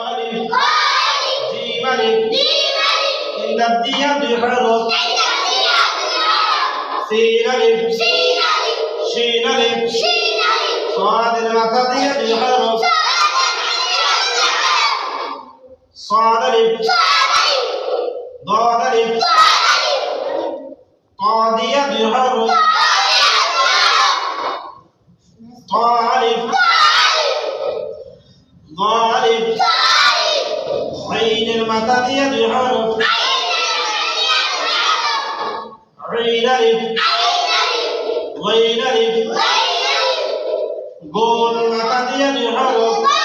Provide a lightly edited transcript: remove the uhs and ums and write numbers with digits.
alif jim alif in দাঁত দিয়া দুই হরফ sin alif shin alif সাদের মাথা দিয়া দুই হরফ صاد alif ضاد alif طا দিয়া দুই হরফ طا alif ضا alif عين الماتا দিয়া দুই হরফ عين alif غين alif গোল মাথা দিয়া দুই হরফ